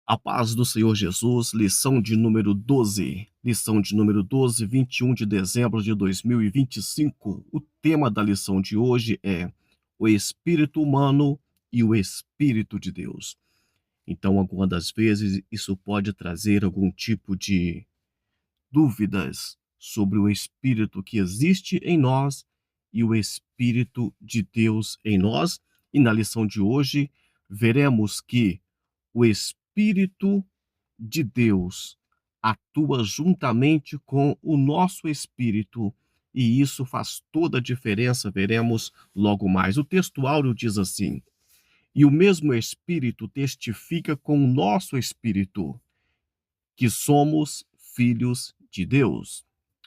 A paz do Senhor Jesus, lição de número 12. Lição de número 12, 21 de dezembro de 2025. O tema da lição de hoje é o espírito humano e o espírito de Deus. Então, algumas das vezes, isso pode trazer algum tipo de dúvidas sobre o espírito que existe em nós e o espírito de Deus em nós. E na lição de hoje, veremos que o Espírito de Deus atua juntamente com o nosso espírito e isso faz toda a diferença, veremos logo mais. O texto áureo diz assim: e o mesmo Espírito testifica com o nosso espírito que somos filhos de Deus.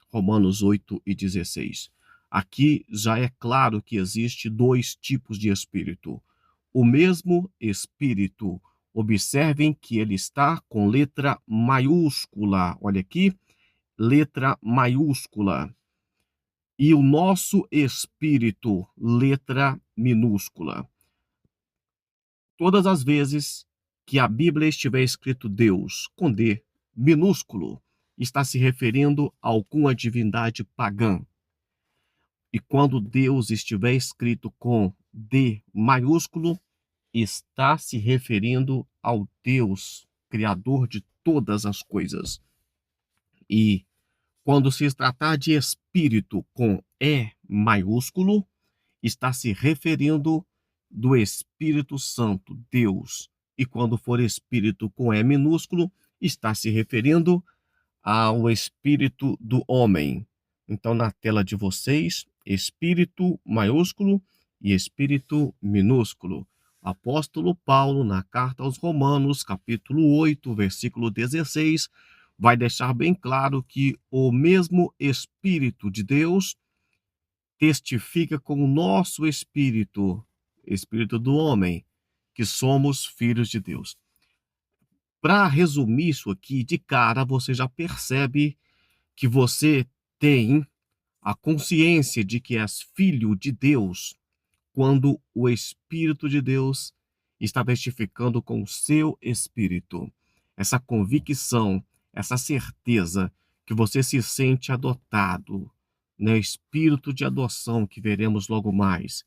Romanos 8:16. Aqui já é claro que existe dois tipos de espírito. O mesmo espírito, observem que ele está com letra maiúscula. Olha aqui, letra maiúscula. E o nosso espírito, letra minúscula. Todas as vezes que a Bíblia estiver escrito Deus com D minúsculo, está se referindo a alguma divindade pagã. E quando Deus estiver escrito com D maiúsculo, está se referindo ao Deus, Criador de todas as coisas. E quando se tratar de espírito com E maiúsculo, está se referindo do Espírito Santo, Deus. E quando for espírito com E minúsculo, está se referindo ao espírito do homem. Então, na tela de vocês, espírito maiúsculo e espírito minúsculo. Apóstolo Paulo, na carta aos Romanos, capítulo 8, versículo 16, vai deixar bem claro que o mesmo Espírito de Deus testifica com o nosso espírito, espírito do homem, que somos filhos de Deus. Para resumir isso aqui, de cara, você já percebe que você tem a consciência de que és filho de Deus quando o Espírito de Deus está testificando com o seu espírito. Essa convicção, essa certeza que você se sente adotado, né? Espírito de adoção que veremos logo mais.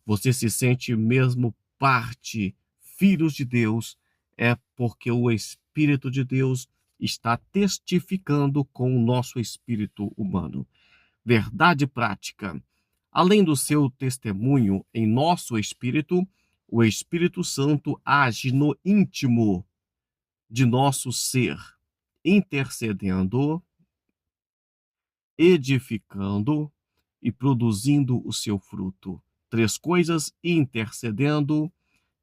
Você se sente mesmo parte, filhos de Deus, é porque o Espírito de Deus está testificando com o nosso espírito humano. Verdade prática. Além do seu testemunho em nosso espírito, o Espírito Santo age no íntimo de nosso ser, intercedendo, edificando e produzindo o seu fruto. Três coisas: intercedendo,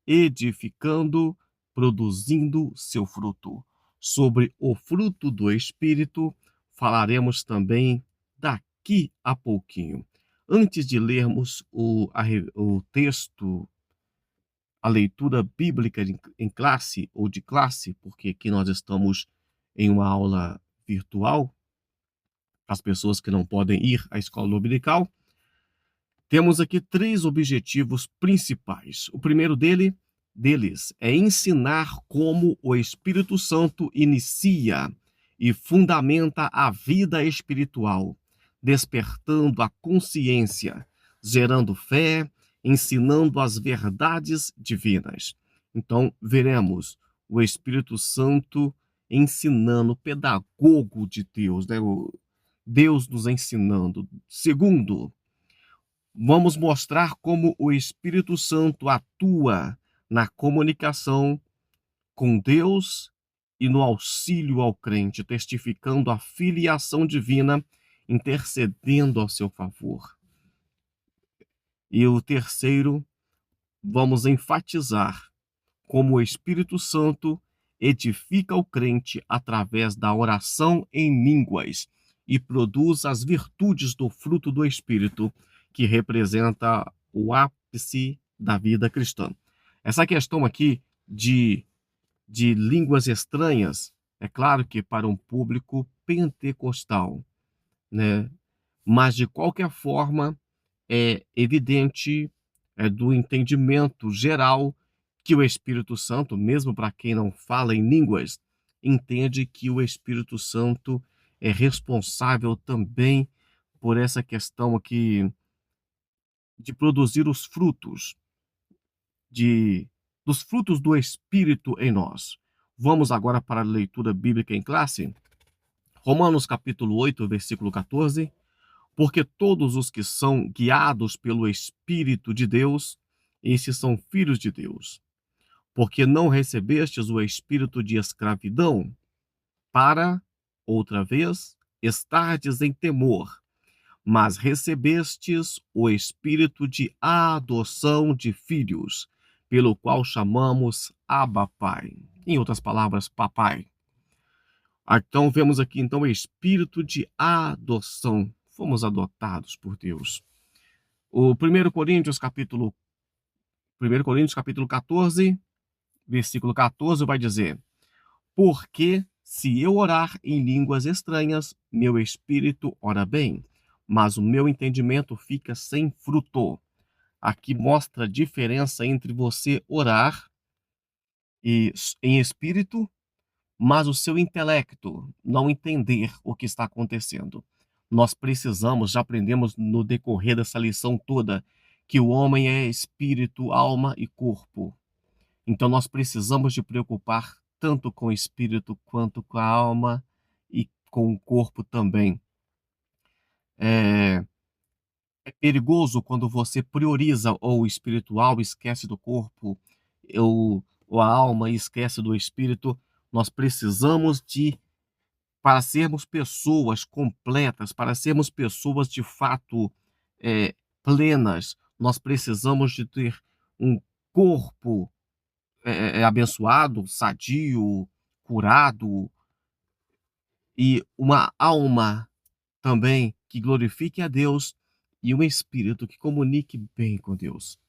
edificando, produzindo seu fruto. Sobre o fruto do Espírito, falaremos também daqui a pouquinho. Antes de lermos o texto, a leitura bíblica em classe ou de classe, porque aqui nós estamos em uma aula virtual, as pessoas que não podem ir à escola dominical, temos aqui três objetivos principais. O primeiro deles é ensinar como o Espírito Santo inicia e fundamenta a vida espiritual, despertando a consciência, gerando fé, ensinando as verdades divinas. Então, veremos o Espírito Santo ensinando, pedagogo de Deus, né? Deus nos ensinando. Segundo, vamos mostrar como o Espírito Santo atua na comunicação com Deus e no auxílio ao crente, testificando a filiação divina, intercedendo ao seu favor. E o terceiro, vamos enfatizar como o Espírito Santo edifica o crente através da oração em línguas e produz as virtudes do fruto do Espírito, que representa o ápice da vida cristã. Essa questão aqui de línguas estranhas, é claro que para um público pentecostal, né? Mas, de qualquer forma, é evidente, do entendimento geral, que o Espírito Santo, mesmo para quem não fala em línguas, entende que o Espírito Santo é responsável também por essa questão aqui de produzir os frutos dos frutos do Espírito em nós. Vamos agora para a leitura bíblica em classe? Romanos capítulo 8, versículo 14. Porque todos os que são guiados pelo Espírito de Deus, esses são filhos de Deus. Porque não recebestes o espírito de escravidão, para, outra vez, estardes em temor, mas recebestes o espírito de adoção de filhos, pelo qual chamamos Abba Pai. Em outras palavras, papai. Então vemos aqui então o espírito de adoção. Fomos adotados por Deus. O 1 Coríntios capítulo 14, versículo 14 vai dizer: porque se eu orar em línguas estranhas, meu espírito ora bem, mas o meu entendimento fica sem fruto. Aqui mostra a diferença entre você orar em espírito, mas o seu intelecto não entender o que está acontecendo. Nós precisamos, já aprendemos no decorrer dessa lição toda, que o homem é espírito, alma e corpo. Então nós precisamos de preocupar tanto com o espírito quanto com a alma e com o corpo também. É perigoso quando você prioriza ou o espiritual e esquece do corpo, ou a alma e esquece do espírito. Nós precisamos para sermos pessoas completas, para sermos pessoas de fato plenas, nós precisamos de ter um corpo abençoado, sadio, curado, e uma alma também que glorifique a Deus e um espírito que comunique bem com Deus.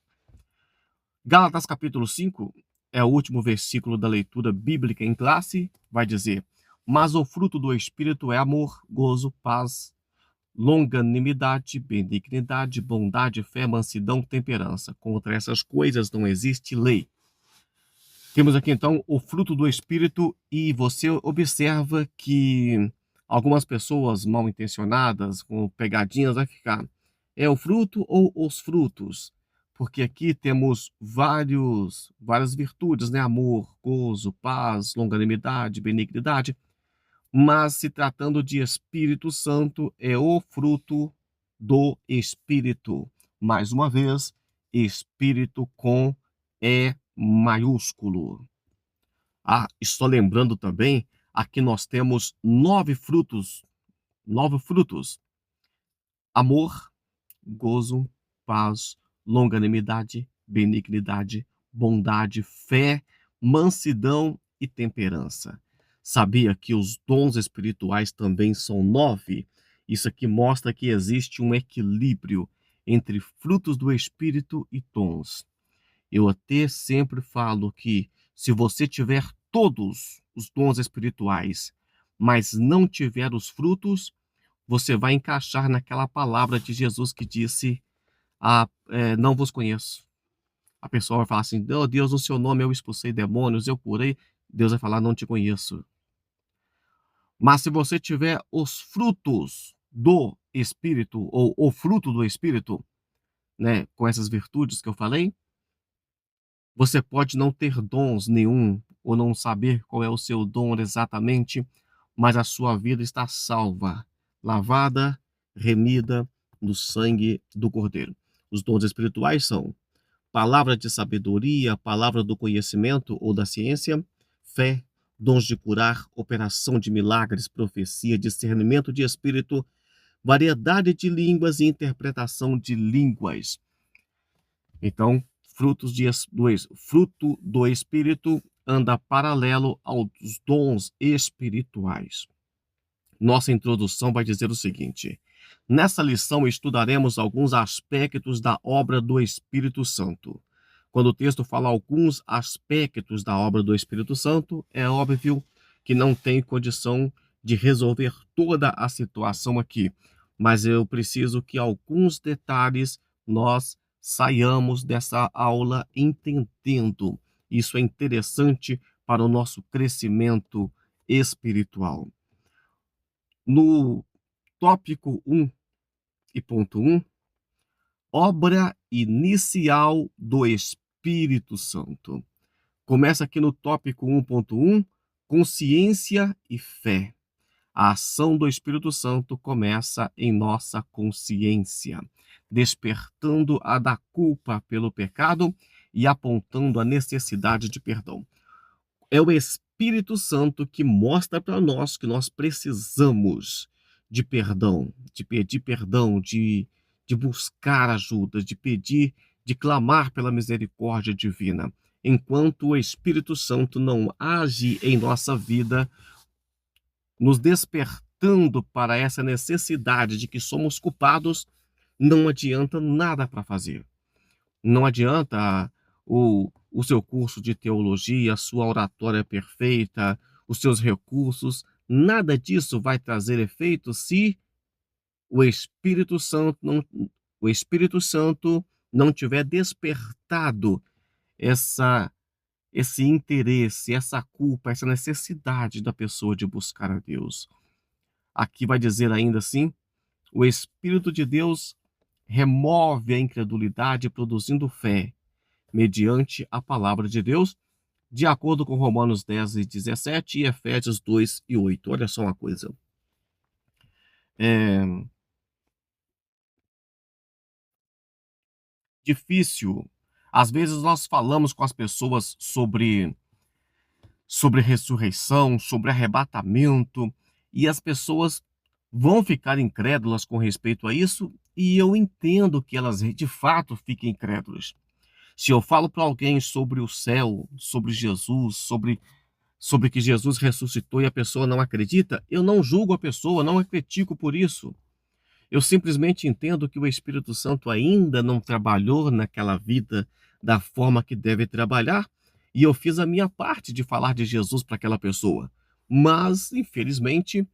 Gálatas capítulo 5 é o último versículo da leitura bíblica em classe, vai dizer: mas o fruto do Espírito é amor, gozo, paz, longanimidade, benignidade, bondade, fé, mansidão, temperança. Contra essas coisas não existe lei. Temos aqui então o fruto do Espírito e você observa que algumas pessoas mal intencionadas, com pegadinhas, vai ficar: é o fruto ou os frutos? Porque aqui temos várias virtudes, né? Amor, gozo, paz, longanimidade, benignidade. Mas se tratando de Espírito Santo, é o fruto do Espírito. Mais uma vez, Espírito com E maiúsculo. Estou lembrando também, aqui nós temos 9 frutos. 9 frutos. Amor, gozo, paz, longanimidade, benignidade, bondade, fé, mansidão e temperança. Sabia que os dons espirituais também são 9? Isso aqui mostra que existe um equilíbrio entre frutos do Espírito e dons. Eu até sempre falo que se você tiver todos os dons espirituais, mas não tiver os frutos, você vai encaixar naquela palavra de Jesus que disse: não vos conheço. A pessoa vai falar assim: oh, Deus, no seu nome eu expulsei demônios, eu curei. Deus vai falar: não te conheço. Mas se você tiver os frutos do Espírito, ou o fruto do Espírito, né, com essas virtudes que eu falei, você pode não ter dons nenhum, ou não saber qual é o seu dom exatamente, mas a sua vida está salva, lavada, remida no sangue do Cordeiro. Os dons espirituais são palavra de sabedoria, palavra do conhecimento ou da ciência, fé, dons de curar, operação de milagres, profecia, discernimento de espírito, variedade de línguas e interpretação de línguas. Então, fruto do Espírito anda paralelo aos dons espirituais. Nossa introdução vai dizer o seguinte: nessa lição estudaremos alguns aspectos da obra do Espírito Santo. Quando o texto fala alguns aspectos da obra do Espírito Santo, é óbvio que não tem condição de resolver toda a situação aqui, mas eu preciso que alguns detalhes nós saiamos dessa aula entendendo Isso é interessante para o nosso crescimento espiritual. No tópico 1 e ponto 1, obra inicial do Espírito Santo. Começa aqui no tópico 1.1, consciência e fé. A ação do Espírito Santo começa em nossa consciência, despertando a da culpa pelo pecado e apontando a necessidade de perdão. É o Espírito Santo que mostra para nós que nós precisamos de perdão, de pedir perdão, de buscar ajuda, de pedir, de clamar pela misericórdia divina. Enquanto o Espírito Santo não age em nossa vida, nos despertando para essa necessidade de que somos culpados, não adianta nada para fazer. Não adianta o seu curso de teologia, a sua oratória perfeita, os seus recursos, nada disso vai trazer efeito se o Espírito Santo não tiver despertado esse interesse, essa culpa, essa necessidade da pessoa de buscar a Deus. Aqui vai dizer ainda assim, o Espírito de Deus remove a incredulidade, produzindo fé, mediante a palavra de Deus, de acordo com Romanos 10 e 17 e Efésios 2 e 8. Olha só uma coisa. É difícil. Às vezes nós falamos com as pessoas sobre ressurreição, sobre arrebatamento, e as pessoas vão ficar incrédulas com respeito a isso, e eu entendo que elas de fato fiquem incrédulas. Se eu falo para alguém sobre o céu, sobre Jesus, sobre que Jesus ressuscitou e a pessoa não acredita, eu não julgo a pessoa, não a critico por isso. Eu simplesmente entendo que o Espírito Santo ainda não trabalhou naquela vida da forma que deve trabalhar, e eu fiz a minha parte de falar de Jesus para aquela pessoa. Mas, infelizmente,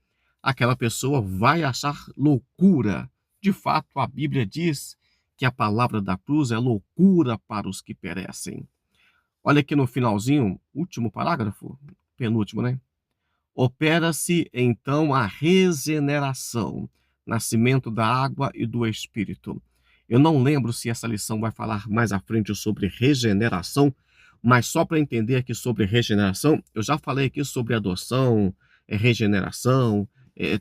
aquela pessoa vai achar loucura. De fato, a Bíblia diz que a palavra da cruz é loucura para os que perecem. Olha aqui no finalzinho, último parágrafo, penúltimo, né? Opera-se então a regeneração, nascimento da água e do Espírito. Eu não lembro se essa lição vai falar mais à frente sobre regeneração, mas só para entender aqui sobre regeneração, eu já falei aqui sobre adoção, regeneração,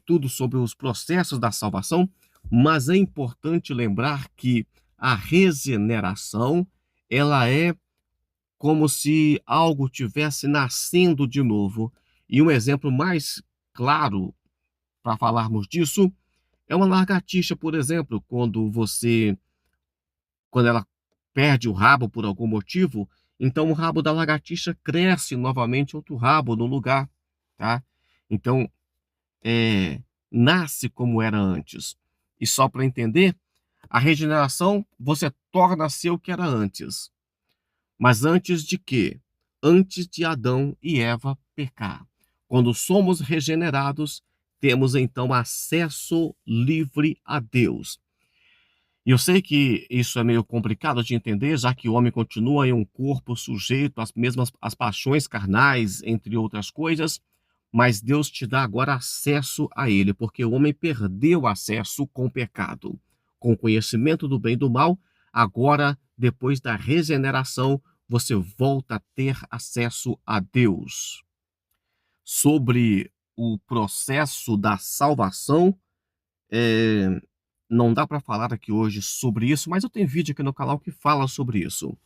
tudo sobre os processos da salvação, mas é importante lembrar que a regeneração, ela é como se algo tivesse nascendo de novo. E um exemplo mais claro para falarmos disso é uma lagartixa, por exemplo, quando ela perde o rabo por algum motivo, então o rabo da lagartixa cresce novamente outro rabo no lugar, tá? Então, nasce como era antes. E só para entender, a regeneração você torna a ser o que era antes. Mas antes de quê? Antes de Adão e Eva pecar. Quando somos regenerados, temos então acesso livre a Deus. E eu sei que isso é meio complicado de entender, já que o homem continua em um corpo sujeito às mesmas às paixões carnais, entre outras coisas, mas Deus te dá agora acesso a ele, porque o homem perdeu acesso com o pecado. Com o conhecimento do bem e do mal, agora, depois da regeneração, você volta a ter acesso a Deus. Sobre o processo da salvação, não dá para falar aqui hoje sobre isso, mas eu tenho vídeo aqui no canal que fala sobre isso.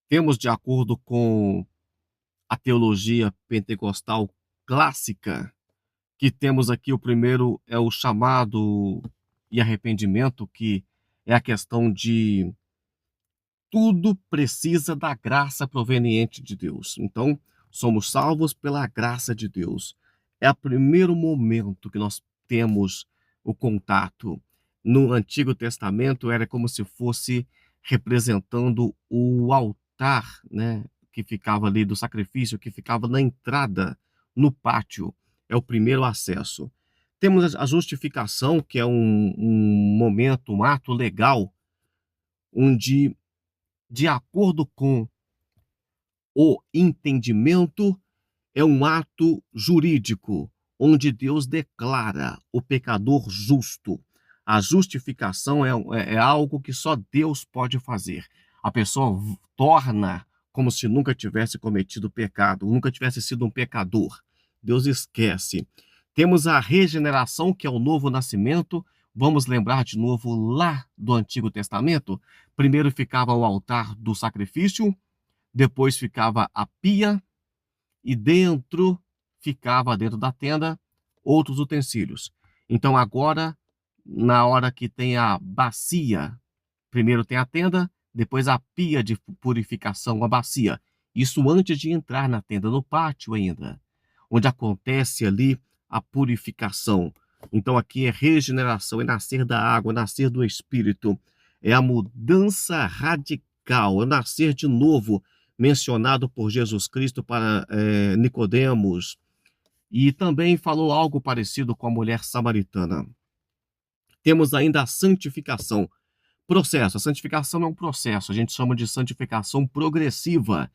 Temos, de acordo com a teologia pentecostal clássica, que temos aqui o primeiro é o chamado e arrependimento, que é a questão de tudo precisa da graça proveniente de Deus. Então, somos salvos pela graça de Deus. É o primeiro momento que nós temos o contato. No Antigo Testamento era como se fosse representando o altar, né, que ficava ali do sacrifício, que ficava na entrada, no pátio. É o primeiro acesso. Temos a justificação, que é um momento, um ato legal, onde, de acordo com O entendimento é um ato jurídico, onde Deus declara o pecador justo. A justificação é algo que só Deus pode fazer. A pessoa torna como se nunca tivesse cometido pecado, nunca tivesse sido um pecador. Deus esquece. Temos a regeneração, que é o novo nascimento. Vamos lembrar de novo lá do Antigo Testamento. Primeiro ficava o altar do sacrifício, depois ficava a pia, e dentro da tenda outros utensílios. Então agora, na hora que tem a bacia, primeiro tem a tenda, depois a pia de purificação, a bacia. Isso antes de entrar na tenda, no pátio ainda, onde acontece ali a purificação. Então aqui é regeneração, é nascer da água, nascer do Espírito. É a mudança radical, é nascer de novo, mencionado por Jesus Cristo para Nicodemos. E também falou algo parecido com a mulher samaritana. Temos ainda a santificação. Processo. A santificação é um processo. A gente chama de santificação progressiva.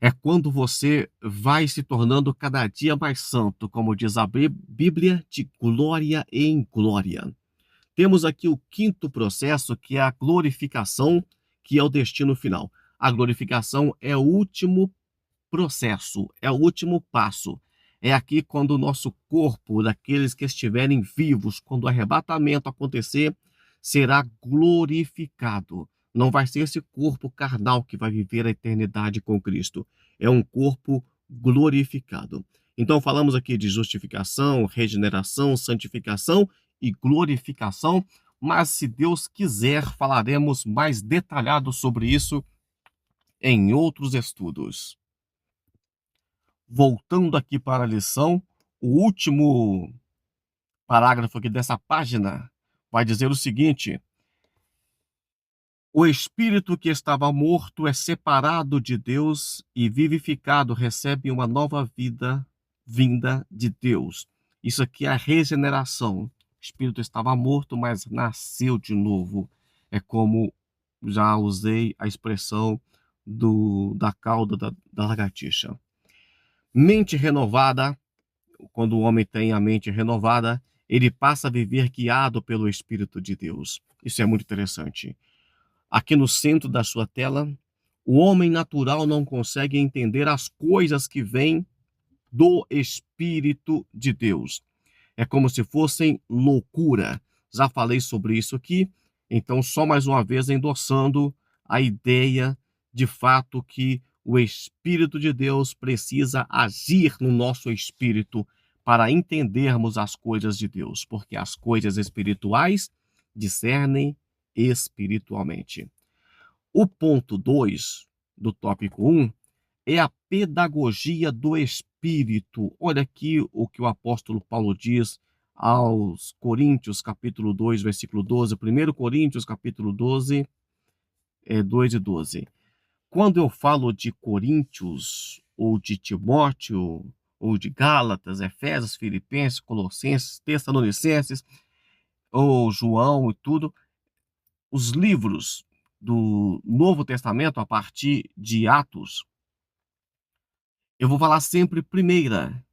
É quando você vai se tornando cada dia mais santo, como diz a Bíblia, de glória em glória. Temos aqui o quinto processo, que é a glorificação, que é o destino final. A glorificação é o último processo, é o último passo. É aqui quando o nosso corpo, daqueles que estiverem vivos, quando o arrebatamento acontecer, será glorificado. Não vai ser esse corpo carnal que vai viver a eternidade com Cristo. É um corpo glorificado. Então falamos aqui de justificação, regeneração, santificação e glorificação, mas se Deus quiser, falaremos mais detalhado sobre isso em outros estudos. Voltando aqui para a lição, o último parágrafo aqui dessa página vai dizer o seguinte: o espírito que estava morto é separado de Deus e vivificado, recebe uma nova vida vinda de Deus. Isso aqui é a regeneração. O espírito estava morto, mas nasceu de novo. É como já usei a expressão da cauda da lagartixa. Mente renovada. Quando o homem tem a mente renovada, ele passa a viver guiado pelo Espírito de Deus. Isso é muito interessante. Aqui no centro da sua tela, o homem natural não consegue entender as coisas que vêm do Espírito de Deus. É como se fossem loucura. Já falei sobre isso aqui, então só mais uma vez endossando a ideia de fato que o Espírito de Deus precisa agir no nosso espírito para entendermos as coisas de Deus, porque as coisas espirituais discernem espiritualmente. O ponto 2 do tópico 1 é a pedagogia do Espírito. Olha aqui o que o apóstolo Paulo diz aos Coríntios, capítulo 2, versículo 12. 1 Coríntios, capítulo 12, 2 e 12. Quando eu falo de Coríntios, ou de Timóteo, ou de Gálatas, Efésios, Filipenses, Colossenses, Tessalonicenses, ou João e tudo, os livros do Novo Testamento, a partir de Atos, eu vou falar sempre primeira,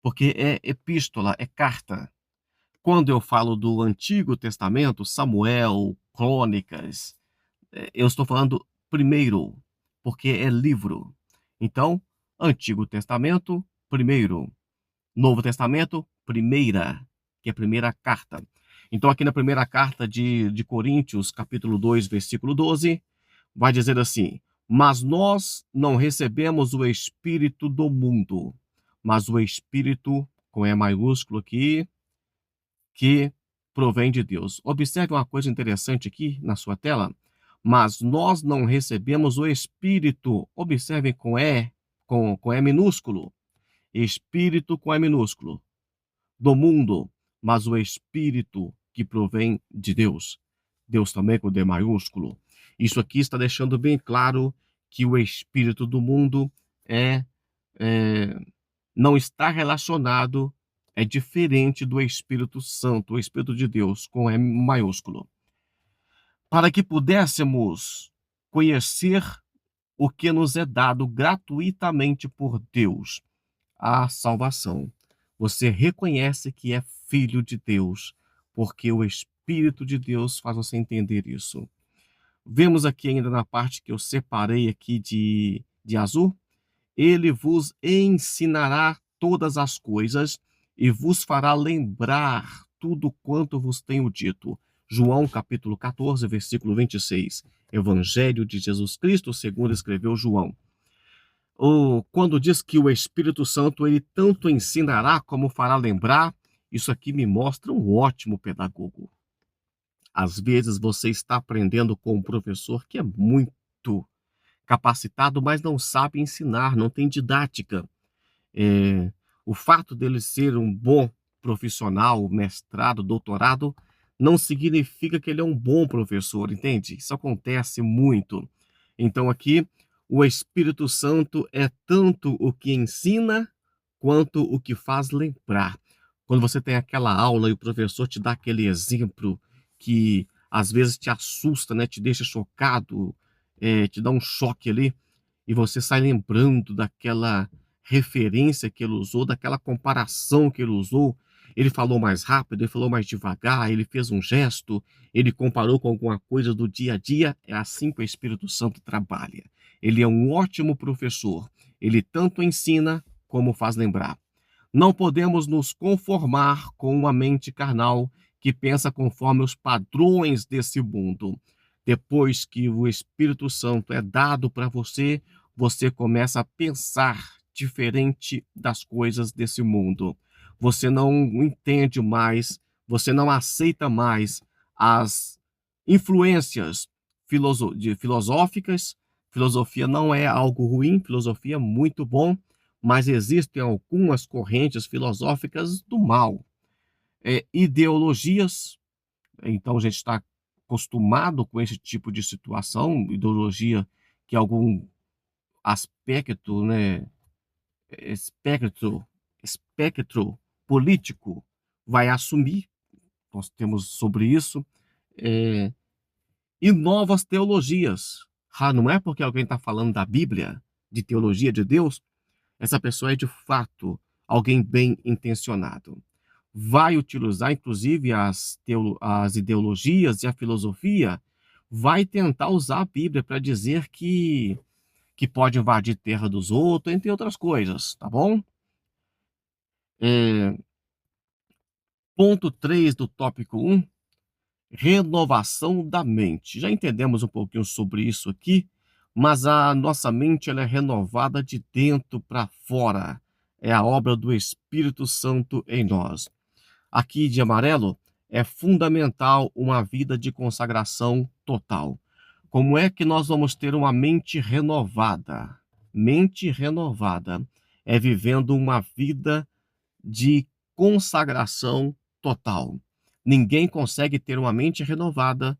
porque é epístola, é carta. Quando eu falo do Antigo Testamento, Samuel, Crônicas, eu estou falando primeiro, porque é livro. Então, Antigo Testamento, primeiro. Novo Testamento, primeira, que é a primeira carta. Então, aqui na primeira carta de Coríntios, capítulo 2, versículo 12, vai dizer assim: mas nós não recebemos o Espírito do mundo, mas o Espírito, com E maiúsculo aqui, que provém de Deus. Observe uma coisa interessante aqui na sua tela. Mas nós não recebemos o Espírito. Observem com E minúsculo. Espírito com E minúsculo. Do mundo, mas o Espírito que provém de Deus. Deus também com D maiúsculo. Isso aqui está deixando bem claro que o Espírito do mundo não está relacionado, é diferente do Espírito Santo, o Espírito de Deus, com E maiúsculo. Para que pudéssemos conhecer o que nos é dado gratuitamente por Deus, a salvação. Você reconhece que é filho de Deus, porque o Espírito de Deus faz você entender isso. Vemos aqui ainda na parte que eu separei aqui de azul. Ele vos ensinará todas as coisas e vos fará lembrar tudo quanto vos tenho dito. João capítulo 14, versículo 26. Evangelho de Jesus Cristo, segundo escreveu João. Quando diz que o Espírito Santo ele tanto ensinará como fará lembrar, isso aqui me mostra um ótimo pedagogo. Às vezes você está aprendendo com um professor que é muito capacitado, mas não sabe ensinar, não tem didática. O fato dele ser um bom profissional, mestrado, doutorado, não significa que ele é um bom professor, entende? Isso acontece muito. Então aqui, o Espírito Santo é tanto o que ensina, quanto o que faz lembrar. Quando você tem aquela aula e o professor te dá aquele exemplo que às vezes te assusta, né? Te deixa chocado, te dá um choque ali, e você sai lembrando daquela referência que ele usou, daquela comparação que ele usou. Ele falou mais rápido, ele falou mais devagar, ele fez um gesto, ele comparou com alguma coisa do dia a dia. É assim que o Espírito Santo trabalha. Ele é um ótimo professor. Ele tanto ensina como faz lembrar. Não podemos nos conformar com uma mente carnal que pensa conforme os padrões desse mundo. Depois que o Espírito Santo é dado para você, você começa a pensar diferente das coisas desse mundo. Você não entende mais, você não aceita mais as influências filosóficas. Filosofia não é algo ruim, filosofia é muito bom, mas existem algumas correntes filosóficas do mal. Ideologias, então a gente está acostumado com esse tipo de situação, ideologia que algum aspecto, né, espectro político vai assumir. Nós temos sobre isso. E novas teologias. Não é porque alguém está falando da Bíblia, de teologia de Deus, essa pessoa é de fato alguém bem intencionado. Vai utilizar, inclusive, as ideologias e a filosofia, vai tentar usar a Bíblia para dizer que pode invadir terra dos outros, entre outras coisas, tá bom? Ponto 3 do tópico 1, renovação da mente. Já entendemos um pouquinho sobre isso aqui, mas a nossa mente ela é renovada de dentro para fora. É a obra do Espírito Santo em nós. Aqui de amarelo, é fundamental uma vida de consagração total. Como é que nós vamos ter uma mente renovada? Mente renovada é vivendo uma vida de consagração total. Ninguém consegue ter uma mente renovada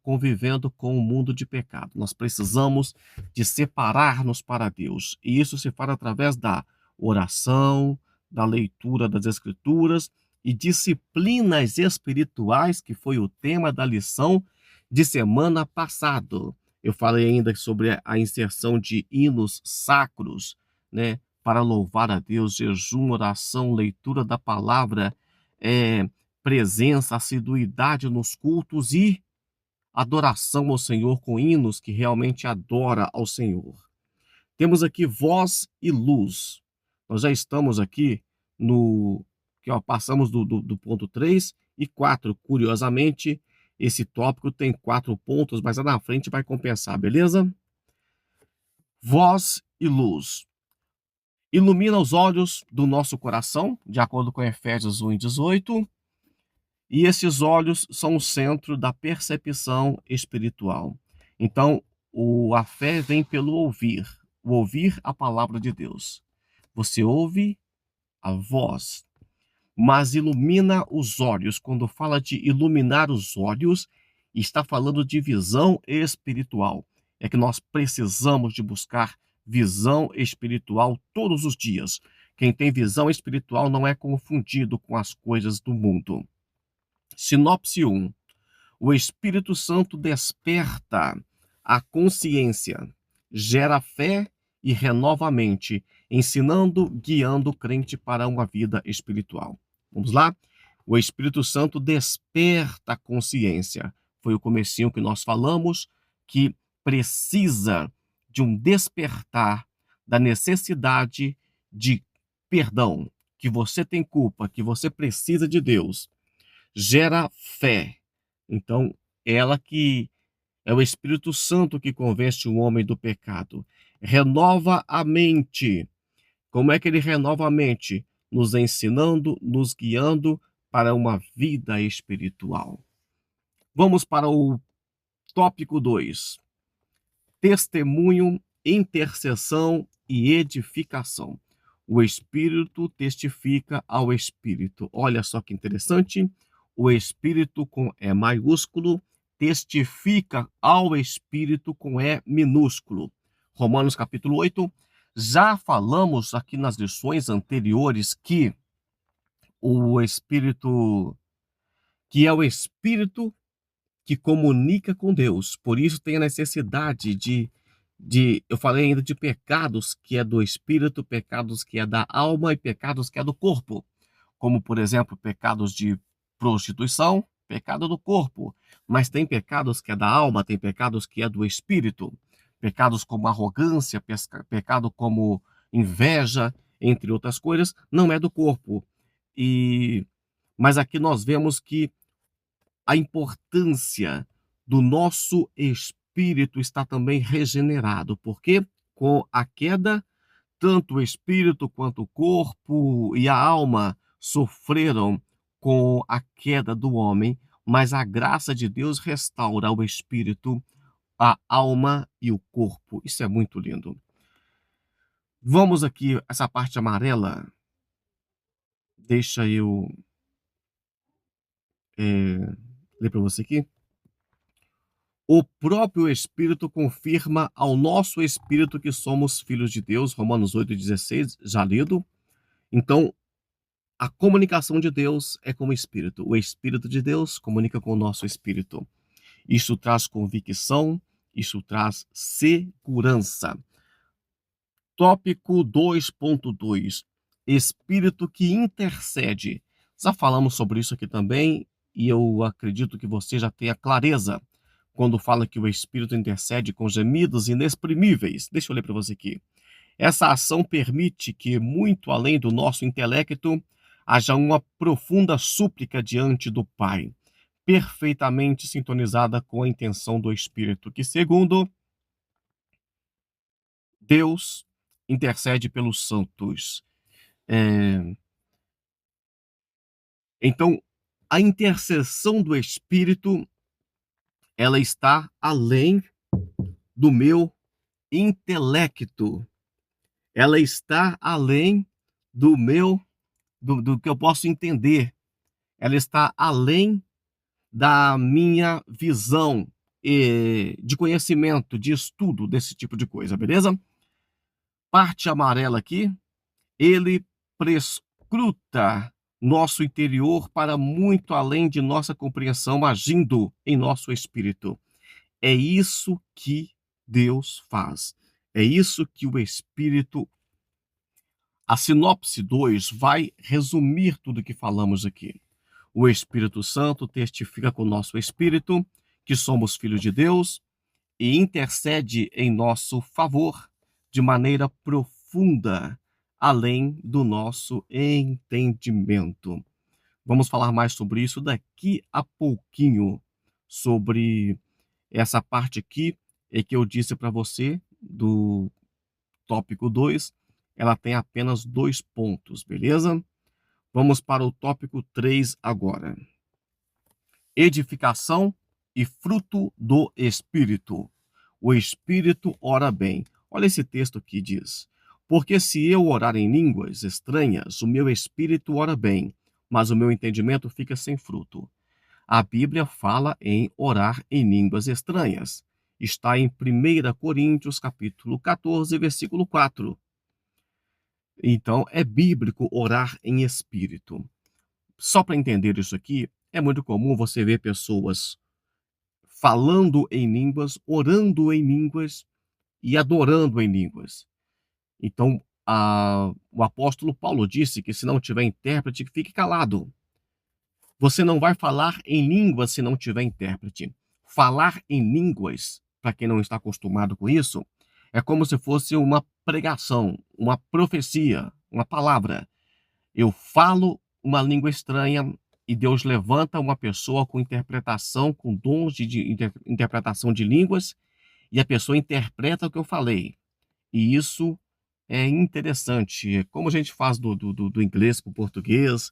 convivendo com o mundo de pecado. Nós precisamos de separar-nos para Deus. E isso se faz através da oração, da leitura das Escrituras e disciplinas espirituais, que foi o tema da lição de semana passada. Eu falei ainda sobre a inserção de hinos sacros, né? Para louvar a Deus, jejum, oração, leitura da palavra, presença, assiduidade nos cultos e adoração ao Senhor com hinos que realmente adora ao Senhor. Temos aqui voz e luz. Nós já estamos aqui passamos do ponto 3 e 4. Curiosamente, esse tópico tem 4 pontos, mas lá na frente vai compensar, beleza? Voz e luz. Ilumina os olhos do nosso coração, de acordo com Efésios 1:18, e esses olhos são o centro da percepção espiritual. Então, a fé vem pelo ouvir a palavra de Deus. Você ouve a voz, mas ilumina os olhos. Quando fala de iluminar os olhos, está falando de visão espiritual. É que nós precisamos de buscar visão espiritual todos os dias. Quem tem visão espiritual não é confundido com as coisas do mundo. Sinopse 1. O Espírito Santo desperta a consciência gera fé e renova a mente, ensinando, guiando o crente para uma vida espiritual. Vamos lá? O Espírito Santo desperta a consciência. Foi o comecinho que nós falamos, que precisa de um despertar da necessidade de perdão, que você tem culpa, que você precisa de Deus. Gera fé. Então, ela que é o Espírito Santo que convence o homem do pecado. Renova a mente. Como é que ele renova a mente? Nos ensinando, nos guiando para uma vida espiritual. Vamos para o tópico 2. Testemunho, intercessão e edificação. O Espírito testifica ao Espírito. Olha só que interessante. O Espírito com E maiúsculo testifica ao Espírito com E minúsculo. Romanos capítulo 8. Já falamos aqui nas lições anteriores que o Espírito, que é o Espírito que comunica com Deus. Por isso tem a necessidade eu falei ainda de pecados que é do espírito, pecados que é da alma e pecados que é do corpo. Como, por exemplo, pecados de prostituição, pecado do corpo. Mas tem pecados que é da alma, tem pecados que é do espírito. Pecados como arrogância, pecado como inveja, entre outras coisas, não é do corpo. Mas aqui nós vemos que a importância do nosso espírito está também regenerado, porque com a queda, tanto o espírito quanto o corpo e a alma sofreram com a queda do homem, mas a graça de Deus restaura o espírito, a alma e o corpo. Isso é muito lindo. Vamos aqui, essa parte amarela, deixa eu ler para você aqui. O próprio Espírito confirma ao nosso espírito que somos filhos de Deus, Romanos 8,16, já lido. Então, a comunicação de Deus é com o Espírito. O Espírito de Deus comunica com o nosso espírito. Isso traz convicção, isso traz segurança. Tópico 2.2. Espírito que intercede. Já falamos sobre isso aqui também, e eu acredito que você já tenha clareza quando fala que o Espírito intercede com gemidos inexprimíveis. Deixa eu ler para você aqui. Essa ação permite que, muito além do nosso intelecto, haja uma profunda súplica diante do Pai, perfeitamente sintonizada com a intenção do Espírito, que, segundo Deus, intercede pelos santos. Então, a intercessão do Espírito, ela está além do meu intelecto. Ela está além do do que eu posso entender. Ela está além da minha visão de conhecimento, de estudo desse tipo de coisa, beleza? Parte amarela aqui, ele prescruta nosso interior para muito além de nossa compreensão, agindo em nosso espírito. É isso que Deus faz. É isso que o Espírito. A sinopse 2 vai resumir tudo o que falamos aqui. O Espírito Santo testifica com o nosso espírito que somos filhos de Deus e intercede em nosso favor de maneira profunda, além do nosso entendimento. Vamos falar mais sobre isso daqui a pouquinho, sobre essa parte aqui que eu disse para você do tópico 2, ela tem apenas 2 pontos, beleza? Vamos para o tópico 3 agora. Edificação e fruto do Espírito. O Espírito ora bem. Olha esse texto aqui, diz: porque se eu orar em línguas estranhas, o meu espírito ora bem, mas o meu entendimento fica sem fruto. A Bíblia fala em orar em línguas estranhas. Está em 1 Coríntios, capítulo 14, versículo 4. Então, é bíblico orar em espírito. Só para entender isso aqui, é muito comum você ver pessoas falando em línguas, orando em línguas, e adorando em línguas. Então, o apóstolo Paulo disse que se não tiver intérprete, fique calado. Você não vai falar em línguas se não tiver intérprete. Falar em línguas, para quem não está acostumado com isso, é como se fosse uma pregação, uma profecia, uma palavra. Eu falo uma língua estranha e Deus levanta uma pessoa com interpretação, com dons de interpretação de línguas, e a pessoa interpreta o que eu falei. E isso é interessante. Como a gente faz do inglês para o português,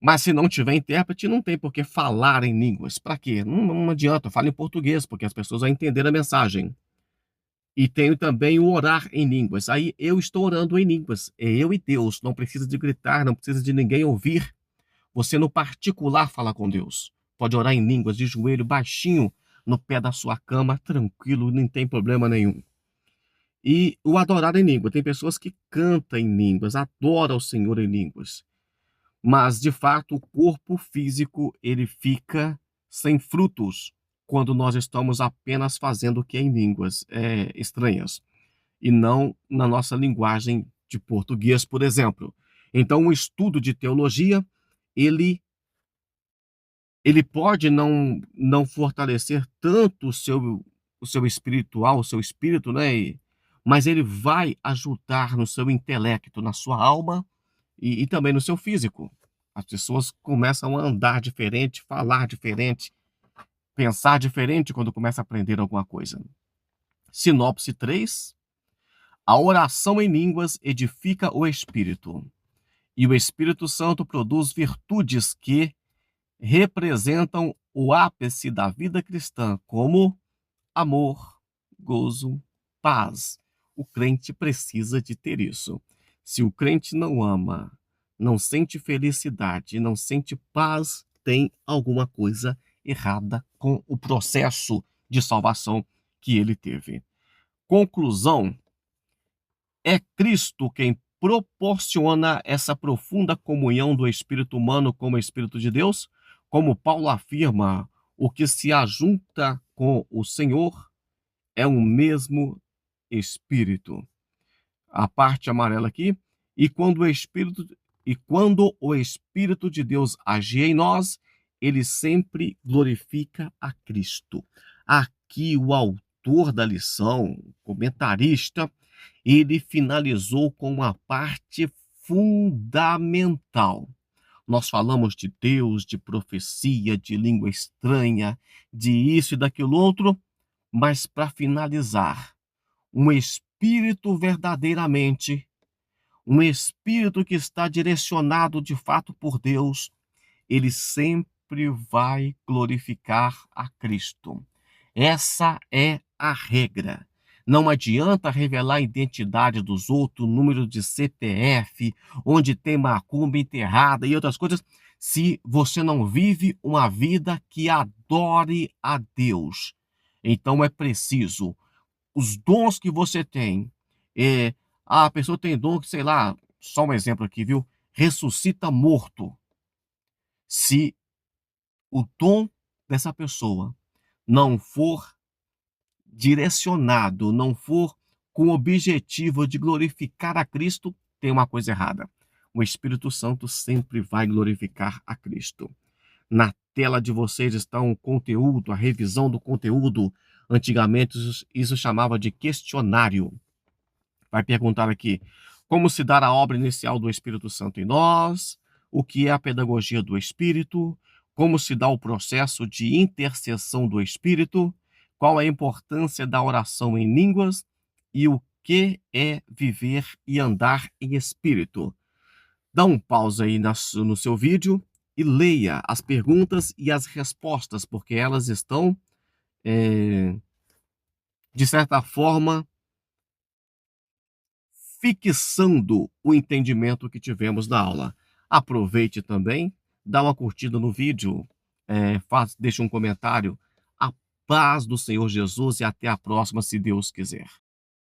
mas se não tiver intérprete, não tem por que falar em línguas. Para quê? Não adianta, fale em português, porque as pessoas vão entender a mensagem. E tenho também o orar em línguas. Aí eu estou orando em línguas. É eu e Deus. Não precisa de gritar, não precisa de ninguém ouvir. Você no particular fala com Deus. Pode orar em línguas, de joelho baixinho, no pé da sua cama, tranquilo, não tem problema nenhum. E o adorar em língua. Tem pessoas que cantam em línguas, adoram o Senhor em línguas. Mas, de fato, o corpo físico, ele fica sem frutos quando nós estamos apenas fazendo o que é em línguas estranhas e não na nossa linguagem de português, por exemplo. Então, o estudo de teologia, ele pode não fortalecer tanto o seu espiritual, o seu espírito, né? Mas ele vai ajudar no seu intelecto, na sua alma e também no seu físico. As pessoas começam a andar diferente, falar diferente, pensar diferente quando começa a aprender alguma coisa. Sinopse 3. A oração em línguas edifica o espírito, e o Espírito Santo produz virtudes que representam o ápice da vida cristã, como amor, gozo, paz. O crente precisa de ter isso. Se o crente não ama, não sente felicidade, não sente paz, tem alguma coisa errada com o processo de salvação que ele teve. Conclusão: é Cristo quem proporciona essa profunda comunhão do espírito humano com o Espírito de Deus. Como Paulo afirma, o que se ajunta com o Senhor é um mesmo Espírito. A parte amarela aqui. E quando o Espírito de Deus agir em nós, ele sempre glorifica a Cristo. Aqui o autor da lição, comentarista, ele finalizou com uma parte fundamental. Nós falamos de Deus, de profecia, de língua estranha, de isso e daquilo outro, mas para finalizar, um espírito verdadeiramente, um espírito que está direcionado de fato por Deus, ele sempre vai glorificar a Cristo. Essa é a regra. Não adianta revelar a identidade dos outros, número de CPF, onde tem macumba enterrada e outras coisas, se você não vive uma vida que adore a Deus. Então é preciso os dons que você tem. A pessoa tem dom que, sei lá, só um exemplo aqui, viu? Ressuscita morto. Se o dom dessa pessoa não for direcionado, não for com o objetivo de glorificar a Cristo, tem uma coisa errada. O Espírito Santo sempre vai glorificar a Cristo. Na tela de vocês está um conteúdo, a revisão do conteúdo. Antigamente isso chamava de questionário. Vai perguntar aqui: como se dá a obra inicial do Espírito Santo em nós? O que é a pedagogia do Espírito? Como se dá o processo de intercessão do Espírito? Qual a importância da oração em línguas? E o que é viver e andar em Espírito? Dá um pause aí no seu vídeo e leia as perguntas e as respostas, porque elas estão, de certa forma, fixando o entendimento que tivemos na aula. Aproveite também, dá uma curtida no vídeo, deixe um comentário. A paz do Senhor Jesus e até a próxima, se Deus quiser.